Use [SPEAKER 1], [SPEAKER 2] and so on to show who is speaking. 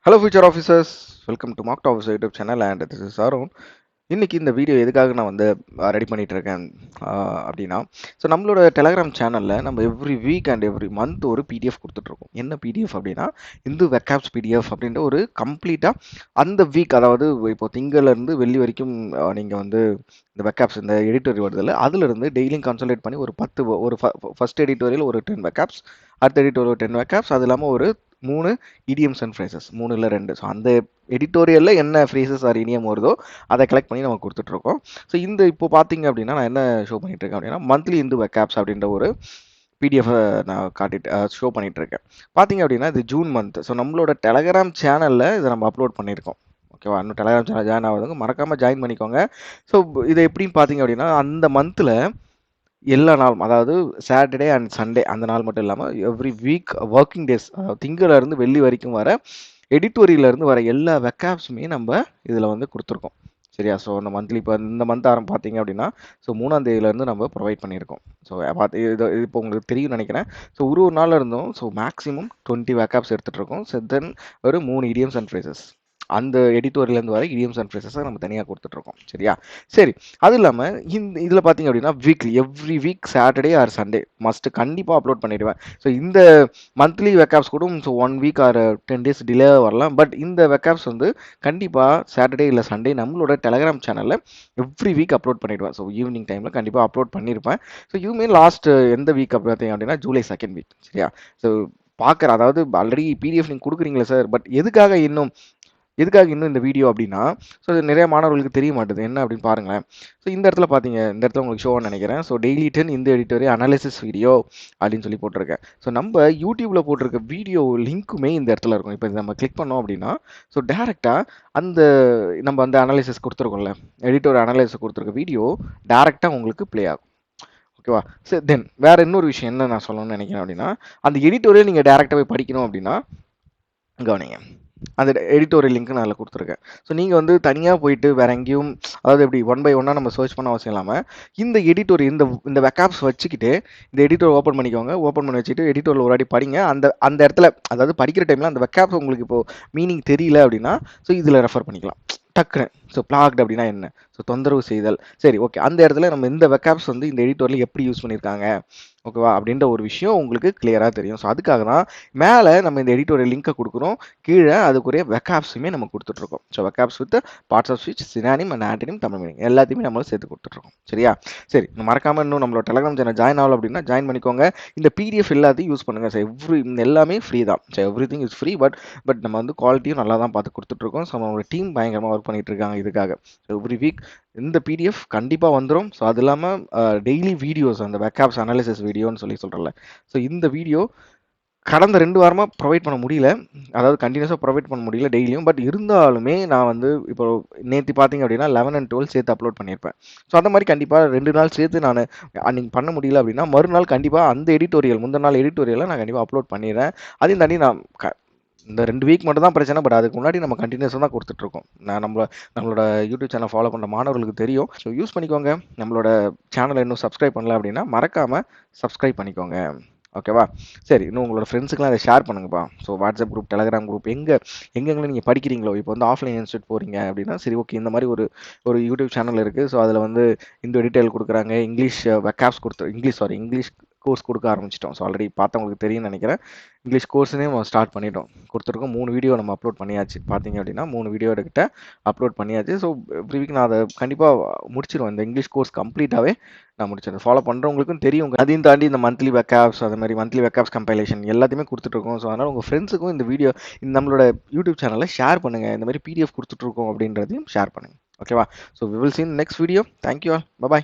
[SPEAKER 1] Hello future officers, welcome to Mock Officer YouTube channel and this is Arun. இன்னைக்கு இந்த video எதுக்காக நான் வந்து ரெடி பண்ணிட்டு இருக்கேன் அப்படின்னா, ஸோ நம்மளோட டெலகிராம் சேனலில் நம்ம every week and every month ஒரு பிடிஎஃப் கொடுத்துட்ருக்கோம். என்ன பிடிஎஃப் அப்படின்னா, இந்து வெக்காப்ஸ் பிடிஎஃப் அப்படின்ற ஒரு கம்ப்ளீட்டாக அந்த வீக், அதாவது இப்போ திங்கள்லேருந்து வெள்ளி வரைக்கும் நீங்கள் வந்து இந்த வெக்காப்ஸ் இந்த எடிட்டோரியல் வருதில்ல, அதுலேருந்து டெய்லியும் கன்சல்டேட் பண்ணி ஒரு 10 ஒரு ஃபர்ஸ்ட் எடிட்டோரியல் ஒரு 10 வெக்காப்ஸ், அடுத்த எடிட்டோரியல் ஒரு 10 வெக்காப்ஸ், அது இல்லாமல் ஒரு 3 இடியம்ஸ் அண்ட் ஃப்ரேசஸ், 3 இல்லை 2. ஸோ அந்த எடிட்டோரியலில் என்ன ஃப்ரேசஸ் ஆர் இடியம் வருதோ அதை கலெக்ட் பண்ணி நம்ம கொடுத்துட்ருக்கோம். ஸோ இந்த இப்போ பார்த்தீங்க அப்படின்னா, நான் என்ன ஷோ பண்ணிட்டு இருக்கேன் அப்படின்னா, மந்த்லி இந்து வெக்காப்ஸ் அப்படின்ற ஒரு பிடிஎஃப் நான் ஷோ பண்ணிட்டு இருக்கேன். பார்த்தீங்க அப்படின்னா, இது ஜூன் மந்த். ஸோ நம்மளோட டெலகிராம் சேனலில் இதை நம்ம அப்லோட் பண்ணியிருக்கோம். ஓகேவா? இன்னும் டெலகிராம் சேனல் ஜாயின் ஆகுதுங்க, மறக்காமல் ஜாயின் பண்ணிக்கோங்க. ஸோ இதை எப்படின்னு பார்த்தீங்க அப்படின்னா, அந்த மந்தில் எல்லா நாளும், அதாவது சாட்டர்டே அண்ட் சண்டே அந்த நாள் மட்டும் இல்லாமல் எவ்ரி வீக் ஒர்க்கிங் டேஸ், திங்கள்லேருந்து வெள்ளி வரைக்கும் வர எடிட்டோரியலேருந்து வர எல்லா வெக்காப்ஸுமே நம்ம இதில் வந்து கொடுத்துருக்கோம். சரியா? ஸோ அந்த மந்த்லி இப்போ இந்த மந்த் பார்த்தீங்க அப்படின்னா, ஸோ 3ஆம் தேதியிலேருந்து நம்ம ப்ரொவைட் பண்ணியிருக்கோம். ஸோ பார்த்து இது இப்போ உங்களுக்கு தெரியும் நினைக்கிறேன். ஸோ ஒரு நாளில் இருந்தும் ஸோ மேக்ஸிமம் 20 வெக்காப்ஸ் எடுத்துகிட்டு இருக்கோம். ஸோ தென் ஒரு 3 இடியம்ஸ் அண்ட் ஃப்ரேசஸ், அந்த எடிட்டோரியலேருந்து வர இடியம்ஸ் அண்ட் ஃப்ரேசஸை நம்ம தனியாக கொடுத்துட்ருக்கோம். சரியா? சரி, அது இல்லாமல் இதில் பார்த்தீங்க அப்படின்னா, weekly every week Saturday R Sunday must கண்டிப்பாக அப்லோட் பண்ணிடுவேன். ஸோ இந்த மந்த்லி வெக்காப்ஸ் கூட so 1 week or 10 days delay வரலாம். பட் இந்த வெக்காப்ஸ் வந்து கண்டிப்பாக சாட்டர்டே இல்லை சண்டே நம்மளோட டெலகிராம் சேனலில் எவ்ரி வீக் அப்லோட் பண்ணிடுவேன். ஸோ ஈவினிங் டைமில் கண்டிப்பாக அப்லோட் பண்ணியிருப்பேன். ஸோ இதுவுமே லாஸ்ட் எந்த வீக் பார்த்தீங்க அப்படின்னா, ஜூலை 2nd வீக். சரியா? ஸோ பார்க்குற, அதாவது ஆல்ரெடி பிடிஎஃப் நீங்கள் கொடுக்குறீங்களே சார், பட் எதுக்காக இன்னும் இந்த வீடியோ அப்படின்னா, ஸோ நிறைய மாணவர்களுக்கு தெரிய மாட்டுது. என்ன அப்படின்னு பாருங்களேன். ஸோ இந்த இடத்துல பார்த்தீங்க, இந்த இடத்துல உங்களுக்கு ஷோன்னு நினைக்கிறேன். ஸோ டெய்லி 10 இந்த எடிட்டோரியல் அனாலிசிஸ் வீடியோ அப்படின்னு சொல்லி போட்டிருக்கேன். ஸோ நம்ம யூடியூப்ல போட்டிருக்க வீடியோ லிங்க்குமே இந்த இடத்துல இருக்கும். இப்போ நம்ம கிளிக் பண்ணோம் அப்படின்னா, ஸோ டேரெக்டாக அந்த நம்ம அந்த அனாலிசிஸ் கொடுத்துருக்கோம்ல, எடிட்டோரியல் அனாலிசிஸ் கொடுத்துருக்க வீடியோ டேரெக்டாக உங்களுக்கு ப்ளே ஆகும். ஓகேவா? சரி, தென் வேற இன்னொரு விஷயம் என்ன நான் சொல்லணும்னு நினைக்கிறேன் அப்படின்னா, அந்த எடிட்டோரியல் நீங்கள் டேரெக்டாக போய் படிக்கணும் அப்படின்னா கவனிங்க, அந்த எடிட்டோரியல் லிங்க் நான் அதில் கொடுத்துருக்கேன். ஸோ நீங்கள் வந்து தனியாக போயிட்டு வேற எங்கேயும், அதாவது எப்படி ஒன் பை ஒன்னாக நம்ம சர்ச் பண்ண அவசியம் இல்லாமல், இந்த எடிட்டோரியல் இந்த வெக்காப்ஸ் வச்சுக்கிட்டு இந்த எடிட்டோர் ஓப்பன் பண்ணிக்கோங்க. ஓப்பன் பண்ணி வச்சுட்டு எடிட்டோரில் ஒரு வாட்டி படிங்க. அந்த இடத்துல, அதாவது படிக்கிற டைமில் அந்த வெக்காப்ஸ் உங்களுக்கு இப்போ மீனிங் தெரியல அப்படின்னா, ஸோ இதில் ரெஃபர் பண்ணிக்கலாம் டக்குன்னு. ஸோ பிளாக்ட் அப்படின்னா என்ன? ஸோ தொந்தரவு செய்தல். சரி, ஓகே, அந்த இடத்துல நம்ம இந்த வெக்காப்ஸ் வந்து இந்த எடிட்டோரில் எப்படி யூஸ் பண்ணியிருக்காங்க, ஓகேவா, அப்படின்ற ஒரு விஷயம் உங்களுக்கு கிளியராக தெரியும். ஸோ அதுக்காக தான் மேலே நம்ம இந்த எடிட்டோரியல் லிங்கை கொடுக்குறோம், கீழே அதுக்குரிய வெக்காப்ஸுமே நம்ம கொடுத்துட்ருக்கோம். So vocabs with parts of speech, synonym and antonym, Tamil meaning எல்லாத்தையுமே நம்ம சேர்த்து கொடுத்துட்ருக்கோம். சரியா? சரி, மறக்காமல் இன்னும் நம்மளோட டெலகிராம் சேனல் ஜாயின் ஆகல அப்படின்னா ஜாயின் பண்ணிக்கோங்க. இந்த பிடிஎஃப் எல்லாத்தையும் யூஸ் பண்ணுங்கள். ஸோ எல்லாமே ஃப்ரீ தான். So every thing is free. But நம்ம வந்து குவாலிட்டியும் நல்லா தான் பார்த்து கொடுத்துட்ருக்கோம். ஸோ நம்மளோட டீம் பயங்கரமாக ஒர்க் பண்ணிட்டு இருக்காங்க இதுக்காக. ஸோ எவ்ரி வீக் இந்த பிடிஎஃப் கண்டிப்பாக வந்துடும். ஸோ அது இல்லாமல் டெய்லி வீடியோஸ், அந்த வெக்காப்ஸ் அனாலிசிஸ் வீடியோன்னு சொல்கிறல, ஸோ இந்த வீடியோ கடந்த 2 வாரமாக ப்ரொவைட் பண்ண முடியல, அதாவது கண்டினியூஸாக ப்ரொவைட் பண்ண முடியல டெய்லியும். பட் இருந்தாலுமே நான் வந்து இப்போ நேற்று பார்த்தீங்க அப்படின்னா 11 and 12 சேர்த்து அப்லோட் பண்ணியிருப்பேன். ஸோ அந்த மாதிரி கண்டிப்பாக 2 நாள் சேர்த்து நான் அன்றைக்கி பண்ண முடியல அப்படின்னா, மறுநாள் கண்டிப்பாக அந்த எடிட்டோரியல், முந்தின நாள் எடிட்டோரியலை நான் கண்டிப்பாக அப்லோட் பண்ணிடுறேன். அதையும் தாண்டி நான் இந்த 2 வீக் மட்டும் தான் பிரச்சனை. பட் அதுக்கு முன்னாடி நம்ம கண்டினியூஸாக தான் கொடுத்துட்ருக்கோம். நம்மளோட யூடியூப் சேனல் ஃபாலோ பண்ணுற மாணவர்களுக்கு தெரியும். ஸோ யூஸ் பண்ணிக்கோங்க. நம்மளோட சேனலை இன்னும் சப்ஸ்கிரைப் பண்ணல அப்படின்னா மறக்காமல் சப்ஸ்கிரைப் பண்ணிக்கோங்க. ஓகேவா? சரி, இன்னும் உங்களோட ஃப்ரெண்ட்ஸுக்கெலாம் அதை ஷேர் பண்ணுங்கப்பா. So WhatsApp group, Telegram group, எங்கெங்கே நீங்கள் படிக்கிறீங்களோ, இப்போ வந்து ஆஃப்லைன் இன்ஸ்டியூட் போகிறீங்க அப்படின்னா, சரி ஓகே, இந்த மாதிரி ஒரு யூடியூப் சேனல் இருக்குது. ஸோ அதில் வந்து இந்த டீட்டெயில் கொடுக்குறாங்க. இங்கிலீஷ் வெக்காப்ஸ் இங்கிலீஷ் கோர்ஸ் கொடுக்க ஆரம்பிச்சிட்டோம். ஸோ ஆல்ரெடி பார்த்தவங்களுக்கு தெரியும்னு நினைக்கிறேன். இங்கிலீஷ் கோர்ஸுனே நம்ம ஸ்டார்ட் பண்ணிட்டோம், கொடுத்துருக்கோம். 3 வீடியோ நம்ம அப்லோட் பண்ணியாச்சு. பார்த்தீங்க அப்படின்னா 3 வீடியோ கிட்ட அப்லோட் பண்ணியாச்சு. ஸோ எவ்ரி வீக் நான் அதை கண்டிப்பாக முடிச்சிடுவேன். இந்த இங்கிலீஷ் கோர்ஸ் கம்ப்ளீட்டாகவே நான் முடிச்சிடுறேன். ஃபாலோ பண்ணுறவங்களுக்கும் தெரியும். அதையும் தாண்டி இந்த மந்த்லி வெக்காப்ஸ், அது மாதிரி மந்த்லி வெக்காப்ஸ் கம்பைலேஷன் எல்லாத்தையுமே கொடுத்துட்ருக்கோம். ஸோ அதனால் உங்கள் ஃப்ரெண்ட்ஸுக்கும் இந்த வீடியோ, நம்மளோட யூடியூப் சேனலில் ஷேர் பண்ணுங்கள். இந்த மாதிரி பிடிஎஃப் கொடுத்துட்ருக்கோம் அப்படின்றதையும் ஷேர் பண்ணுங்கள். ஓகேவா? So we will see in next video. Thank you all. By.